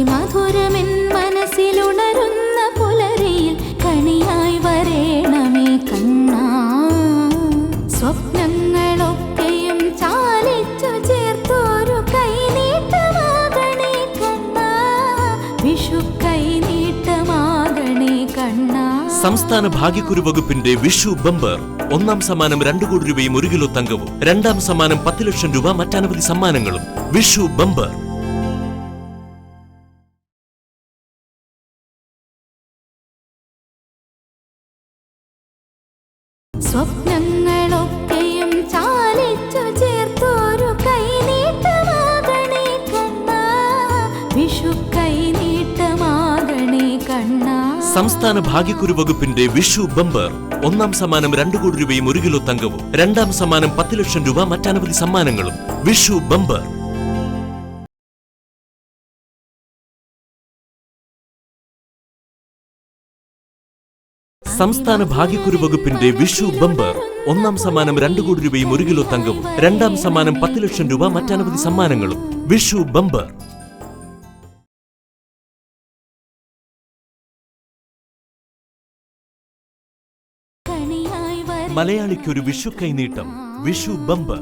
അതിമധുരമെൻ മനസ്സിലുണരുന്ന പുലരിയിൽ കണിയായി വരേണമേ കണ്ണാ. സ്വപ്നങ്ങളൊക്കെയും ചാലിച്ചു ചേർത്തൊരു കൈനീട്ടമാകണേ കണ്ണാ. വിഷു കൈനീട്ടമാകണേ കണ്ണാ. സംസ്ഥാന ഭാഗ്യക്കുരു വകുപ്പിന്റെ വിഷു ബമ്പർ. ഒന്നാം സമ്മാനം 2 കോടി രൂപയും 1 കിലോ തങ്കവും. രണ്ടാം സമ്മാനം 10 ലക്ഷം രൂപ, മറ്റനവധി സമ്മാനങ്ങളും. വിഷു ബമ്പർ. സ്വപ്നങ്ങളൊക്കെയും ചാലിച്ചു ചേർത്തൊരു കൈനീട്ടമാകണേ കണ്ണാ. വിഷു കൈനീട്ടമാകണേ കണ്ണാ. സംസ്ഥാന ഭാഗ്യക്കുരു വകുപ്പിന്റെ വിഷു ബമ്പർ. ഒന്നാം സമ്മാനം 2 കോടി രൂപയും 1 കിലോ തങ്കവും. രണ്ടാം സമ്മാനം 10 ലക്ഷം രൂപ, മറ്റനവധി സമ്മാനങ്ങളും. വിഷു ബമ്പർ. സംസ്ഥാന ഭാഗ്യക്കുരു വകുപ്പിന്റെ വിഷു ബമ്പർ. ഒന്നാം സമ്മാനം 2 കോടി രൂപയും 1 കിലോ തങ്കവും. രണ്ടാം സമ്മാനം 10 ലക്ഷം രൂപ, മറ്റനവധി സമ്മാനങ്ങളും. വിഷു ബമ്പർ. മലയാളിക്കൊരു വിഷു കൈനീട്ടം. വിഷു ബമ്പർ.